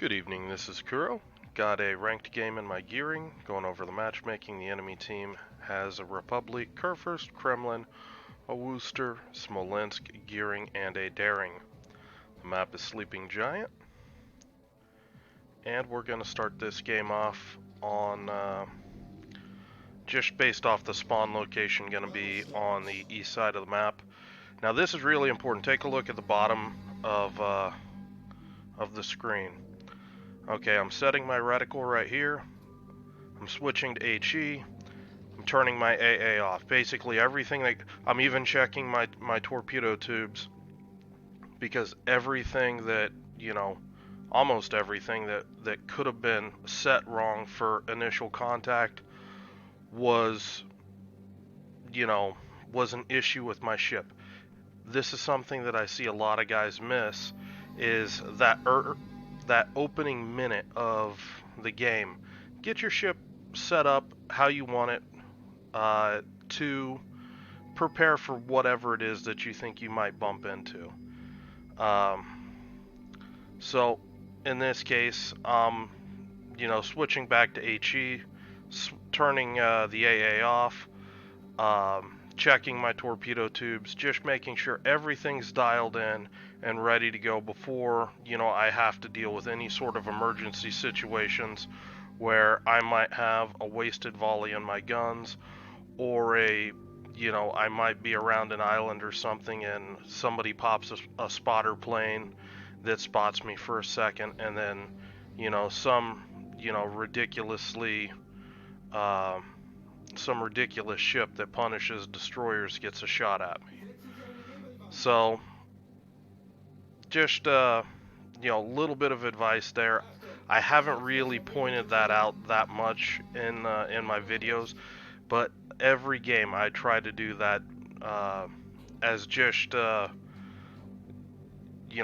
Good evening, this is Kuro. Got a ranked game in my gearing, going over the matchmaking. The enemy team has a Republic, Kurfürst, Kremlin, a Worcester, Smolensk, gearing, and a Daring. The map is Sleeping Giant, and we're going to start this game off on just based off the spawn location, going to be on the east side of the map. Now this is really important. Take a look at the bottom of the screen. Okay, I'm setting my reticle right here. I'm switching to HE. I'm turning my AA off. Basically everything that I'm even checking my torpedo tubes, because everything that, almost everything that could have been set wrong for initial contact was, was an issue with my ship. This is something that I see a lot of guys miss, is that opening minute of the game. Get your ship set up how you want it to prepare for whatever it is that you think you might bump into. So in this case, switching back to HE, turning the AA off, checking my torpedo tubes, just making sure everything's dialed in and ready to go before, I have to deal with any sort of emergency situations where I might have a wasted volley in my guns, or I might be around an island or something and somebody pops a spotter plane that spots me for a second, and then, some, ridiculously, uh, some ridiculous ship that punishes destroyers gets a shot at me. So, just, a little bit of advice there. I haven't really pointed that out that much in my videos, but every game I try to do that as just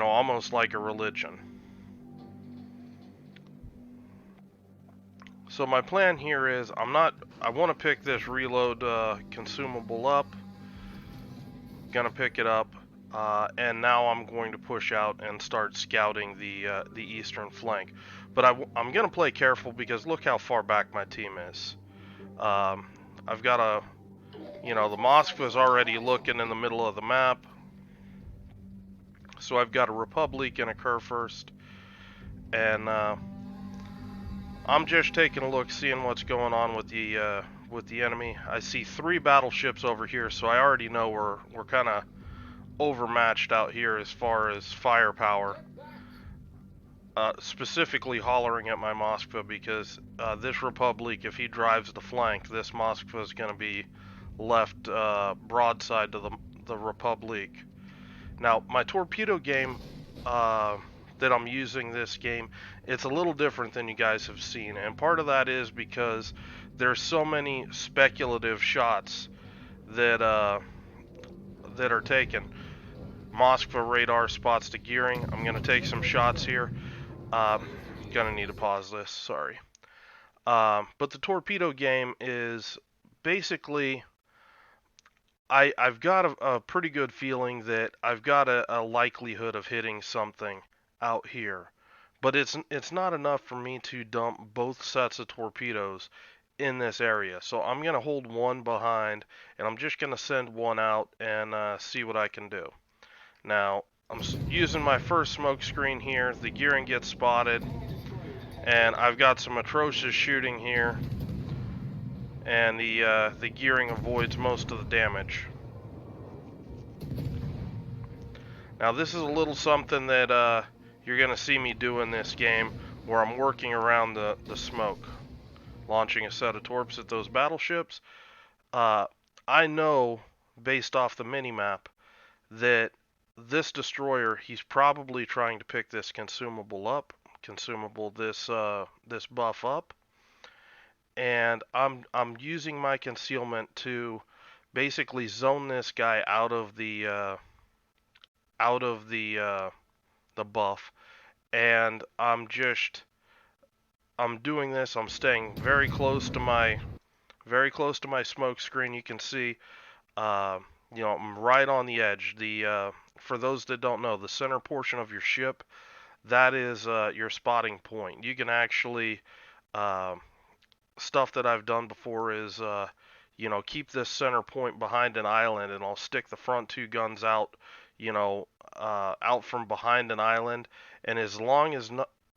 almost like a religion. So my plan here is I want to pick this reload consumable up. Gonna pick it up, and now I'm going to push out and start scouting the eastern flank. But I'm gonna play careful, because look how far back my team is. I've got the Moskva's already looking in the middle of the map. So I've got a Republic and a Kurfürst, and I'm just taking a look, seeing what's going on with the enemy. I see 3 battleships over here, so I already know we're kind of overmatched out here as far as firepower. Specifically hollering at my Moskva, because this Republic, if he drives the flank, this Moskva is going to be left broadside to the Republic. Now, my torpedo game that I'm using this game, it's a little different than you guys have seen, and part of that is because there's so many speculative shots that that are taken. Moskva radar spots to gearing. I'm gonna take some shots here. Gonna need to pause this, sorry. But the torpedo game is basically, I've got a pretty good feeling that I've got a likelihood of hitting something out here, but it's not enough for me to dump both sets of torpedoes in this area. So I'm gonna hold one behind, and I'm just gonna send one out and see what I can do. Now I'm using my first smoke screen here. The gearing gets spotted, and I've got some atrocious shooting here, and the gearing avoids most of the damage. Now this is a little something that you're going to see me do in this game, where I'm working around the smoke, launching a set of torps at those battleships. I know, based off the minimap, that this destroyer, he's probably trying to pick this this buff up, and I'm using my concealment to basically zone this guy out of the the buff, and I'm doing this. I'm staying very close to my smoke screen. You can see, I'm right on the edge. For those that don't know, the center portion of your ship, that is your spotting point. You can actually, stuff that I've done before is, keep this center point behind an island, and I'll stick the front two guns out, out from behind an island, and as long as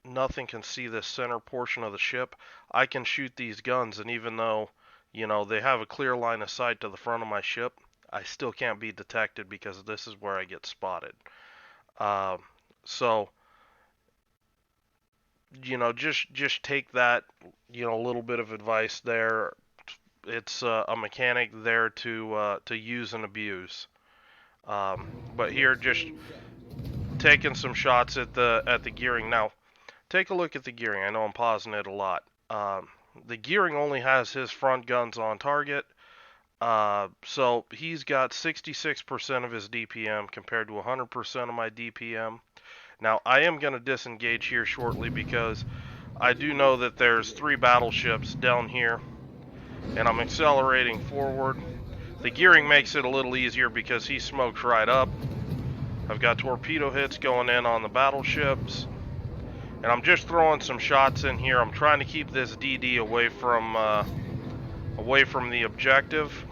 nothing can see this center portion of the ship, I can shoot these guns, and even though, they have a clear line of sight to the front of my ship, I still can't be detected because this is where I get spotted. So, just take that, little bit of advice there. It's a mechanic there to use and abuse. But here, just taking some shots at the gearing. Now, take a look at the gearing. I know I'm pausing it a lot. The gearing only has his front guns on target. So he's got 66% of his DPM compared to 100% of my DPM. Now, I am going to disengage here shortly because I do know that there's 3 battleships down here, and I'm accelerating forward. The gearing makes it a little easier because he smokes right up. I've got torpedo hits going in on the battleships, and I'm just throwing some shots in here. I'm trying to keep this DD away from the objective.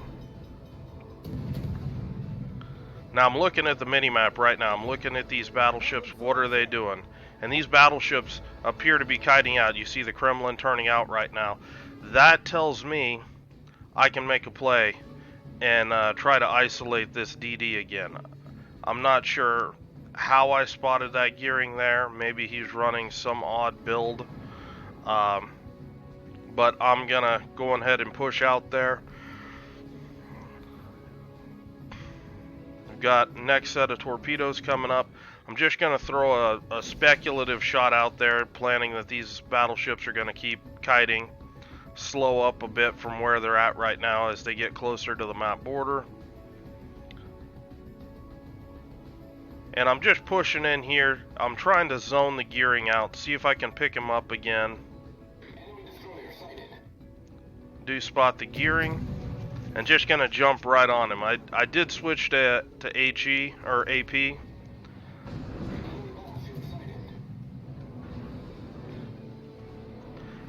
Now I'm looking at the mini-map right now. I'm looking at these battleships. What are they doing? And these battleships appear to be kiting out. You see the Kremlin turning out right now. That tells me I can make a play and try to isolate this DD again. I'm not sure how I spotted that gearing there. Maybe he's running some odd build. But I'm going to go ahead and push out there. Got next set of torpedoes coming up. I'm just going to throw a speculative shot out there, planning that these battleships are going to keep kiting, slow up a bit from where they're at right now as they get closer to the map border. And I'm just pushing in here. I'm trying to zone the gearing out, see if I can pick him up again. Do spot the gearing. And just gonna jump right on him. I did switch to HE or AP.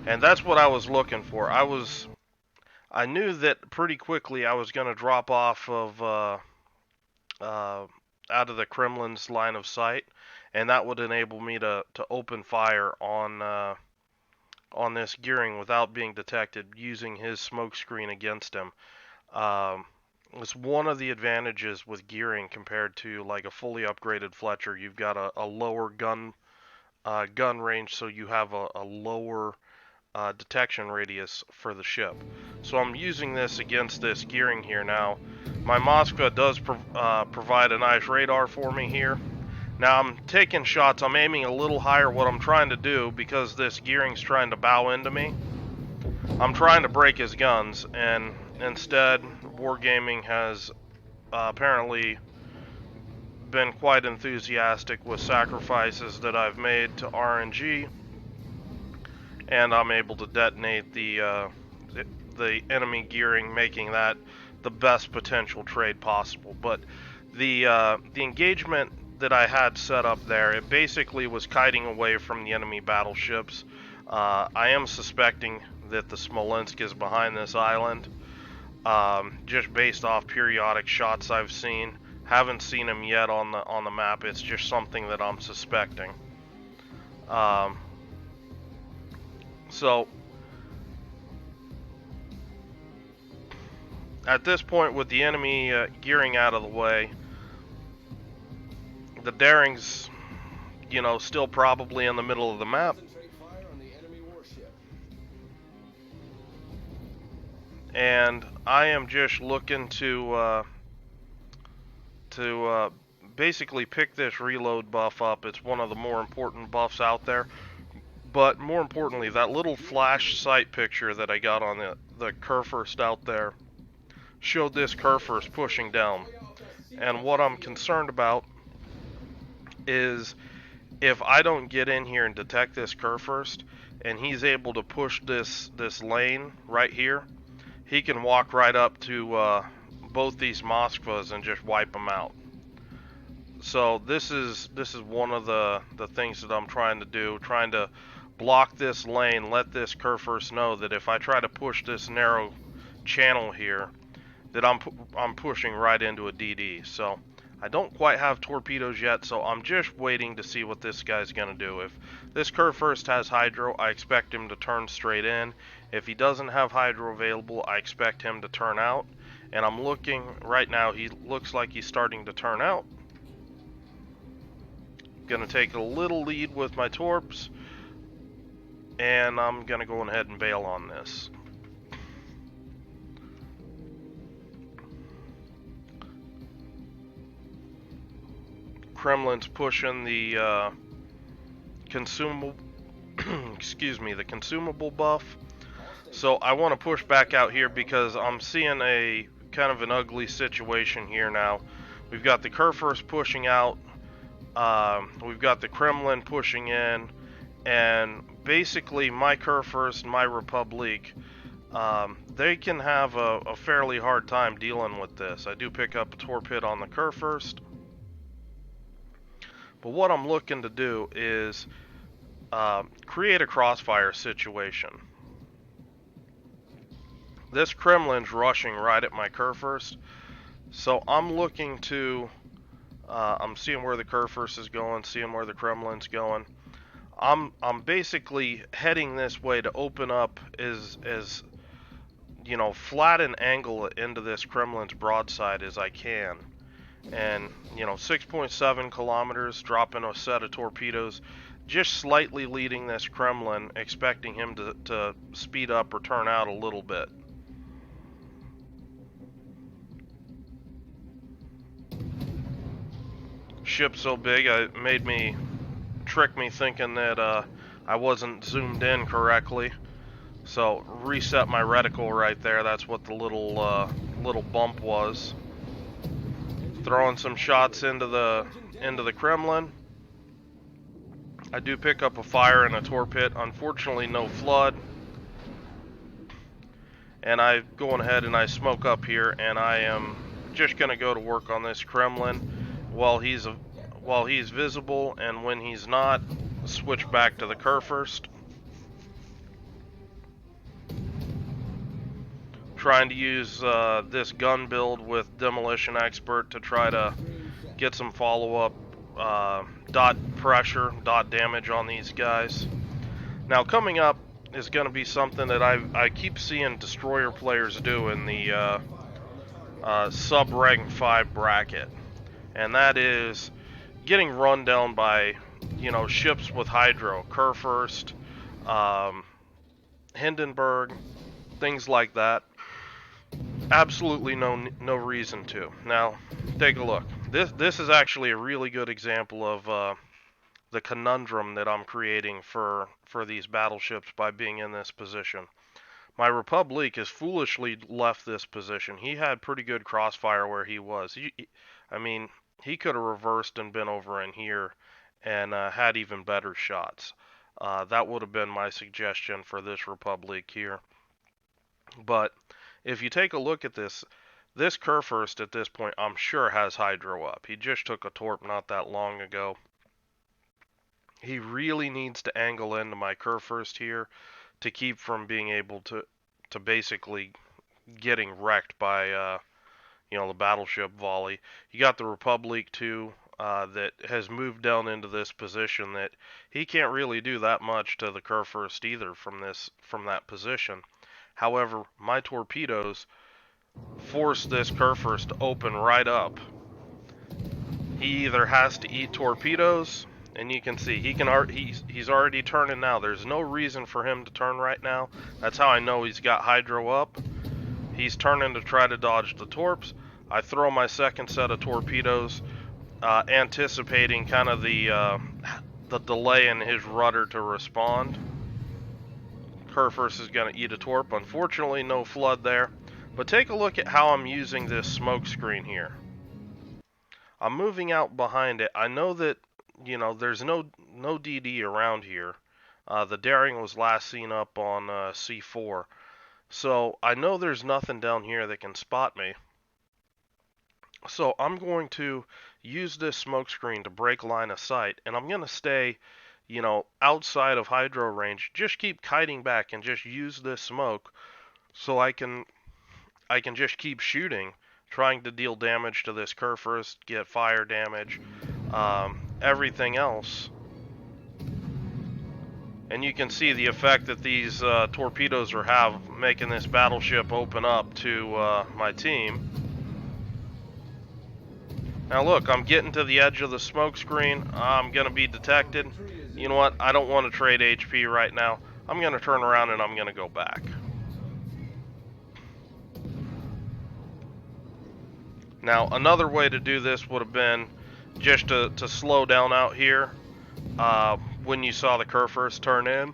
And that's what I was looking for. I knew that pretty quickly I was gonna drop off of out of the Kremlin's line of sight, and that would enable me to open fire on this gearing without being detected, using his smoke screen against him. It's one of the advantages with gearing compared to like a fully upgraded Fletcher. You've got a lower gun range, so you have a lower detection radius for the ship. So I'm using this against this gearing here now. My Moskva does provide a nice radar for me here. Now I'm taking shots. I'm aiming a little higher. What I'm trying to do, because this gearing's trying to bow into me, I'm trying to break his guns, and instead, Wargaming has apparently been quite enthusiastic with sacrifices that I've made to RNG, and I'm able to detonate the enemy gearing, making that the best potential trade possible. But the engagement that I had set up there, it basically was kiting away from the enemy battleships. I am suspecting that the Smolensk is behind this island, just based off periodic shots I've seen. Haven't seen him yet on the map. It's just something that I'm suspecting. So at this point, with the enemy gearing out of the way, the Daring's, still probably in the middle of the map. And I am just looking to basically pick this reload buff up. It's one of the more important buffs out there. But more importantly, that little flash sight picture that I got on the Kurfürst out there showed this Kurfürst pushing down. And what I'm concerned about is if I don't get in here and detect this Kurfürst, and he's able to push this lane right here, he can walk right up to both these Moskvas and just wipe them out. So this is one of the things that I'm trying to do, trying to block this lane, let this Kerfurst know that if I try to push this narrow channel here, that I'm pushing right into a DD. So I don't quite have torpedoes yet, so I'm just waiting to see what this guy's gonna do. If this Kerfurst has hydro, I expect him to turn straight in. If he doesn't have hydro available, I expect him to turn out. And I'm looking right now, he looks like he's starting to turn out. Gonna take a little lead with my torps, and I'm gonna go ahead and bail on this. Kremlin's pushing the consumable excuse me, the consumable buff. So I want to push back out here because I'm seeing a kind of an ugly situation here now. We've got the Kerfurst pushing out, we've got the Kremlin pushing in, and basically my Kerfurst and my Republic, they can have a fairly hard time dealing with this. I do pick up a torpid on the Kerfurst, but what I'm looking to do is create a crossfire situation. This Kremlin's rushing right at my Kerfurst, so I'm looking to, I'm seeing where the Kerfurst is going, seeing where the Kremlin's going. I'm basically heading this way to open up as you know, flat an angle into this Kremlin's broadside as I can. And, you know, 6.7 kilometers, dropping a set of torpedoes, just slightly leading this Kremlin, expecting him to speed up or turn out a little bit. Ship so big, it made me trick me thinking that I wasn't zoomed in correctly. So reset my reticle right there. That's what the little bump was. Throwing some shots into the Kremlin. I do pick up a fire and a torpid. Unfortunately, no flood. And I go ahead and I smoke up here, and I am just gonna go to work on this Kremlin while he's visible, and when he's not, switch back to the Kerfurst. Trying to use this gun build with Demolition Expert to try to get some follow-up dot pressure, dot damage on these guys. Now coming up is going to be something that I keep seeing destroyer players do in the sub-rank 5 bracket, and that is getting run down by, you know, ships with hydro, Kerfurst, Hindenburg, things like that. Absolutely no reason to. Now, take a look. This is actually a really good example of the conundrum that I'm creating for these battleships by being in this position. My Republic has foolishly left this position. He had pretty good crossfire where he was. I mean, he could have reversed and been over in here and had even better shots. That would have been my suggestion for this Republic here. But if you take a look at this Kerfurst at this point, I'm sure has hydro up. He just took a torp not that long ago. He really needs to angle into my Kerfurst here to keep from being able to basically getting wrecked by you know, the battleship volley. You got the Republic too, that has moved down into this position that he can't really do that much to the Kerfurst either from that position. However, my torpedoes force this Kerfurst to open right up. He either has to eat torpedoes, and you can see he's already turning now. There's no reason for him to turn right now. That's how I know he's got hydro up. He's turning to try to dodge the torps. I throw my second set of torpedoes, anticipating kind of the delay in his rudder to respond. Kerfurst is going to eat a torp. Unfortunately, no flood there. But take a look at how I'm using this smoke screen here. I'm moving out behind it. I know that, you know, there's no DD around here. The Daring was last seen up on C4. So I know there's nothing down here that can spot me. So I'm going to use this smoke screen to break line of sight, and I'm going to stay, outside of hydro range. Just keep kiting back and just use this smoke so I can just keep shooting, trying to deal damage to this Kerfurst, get fire damage, everything else. And you can see the effect that these torpedoes are making this battleship open up to my team. Now look, I'm getting to the edge of the smoke screen. I'm going to be detected. You know what? I don't want to trade HP right now. I'm going to turn around and I'm going to go back. Now, another way to do this would have been just to slow down out here when you saw the Kerfurst turn in.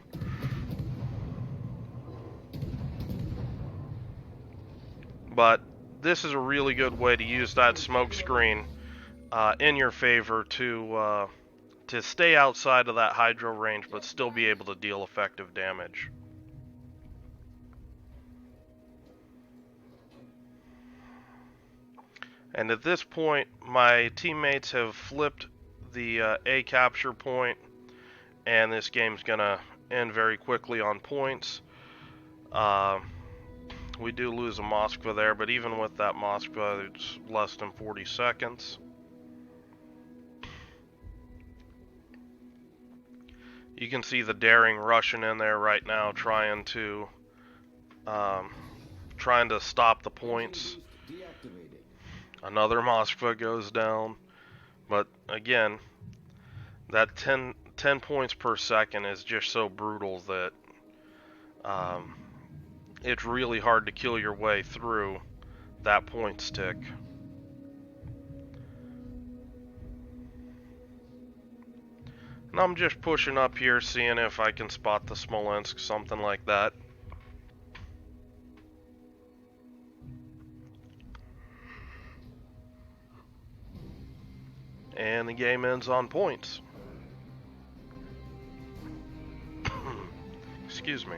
But this is a really good way to use that smoke screen in your favor to stay outside of that hydro range but still be able to deal effective damage. And at this point, my teammates have flipped the A capture point, and this game's gonna end very quickly on points. We do lose a Moskva there, but even with that Moskva, it's less than 40 seconds. You can see the daring Russian in there right now, trying to stop the points. Another Moskva goes down, but again, that 10 points per second is just so brutal that it's really hard to kill your way through that points tick. And I'm just pushing up here, seeing if I can spot the Smolensk, something like that. And the game ends on points. Excuse me.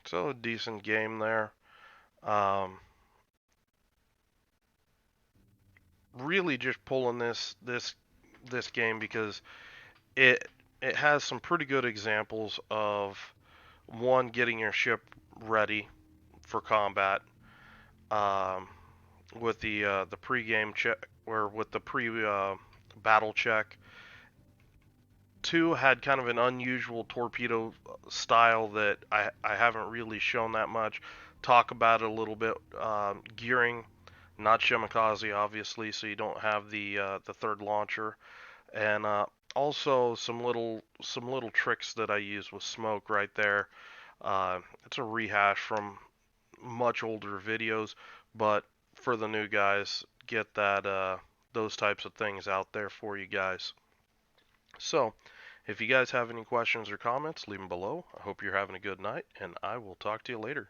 So a decent game there. Really just pulling this game because it has some pretty good examples of one, getting your ship ready for combat, with the pre-game check or with the battle check. Two, had kind of an unusual torpedo style that I haven't really shown that much. Talk about it a little bit. Gearing, not Shimakaze obviously, so you don't have the third launcher, and also some little tricks that I use with smoke right there. It's a rehash from much older videos, but for the new guys, get that those types of things out there for you guys. So, if you guys have any questions or comments, leave them below. I hope you're having a good night, and I will talk to you later.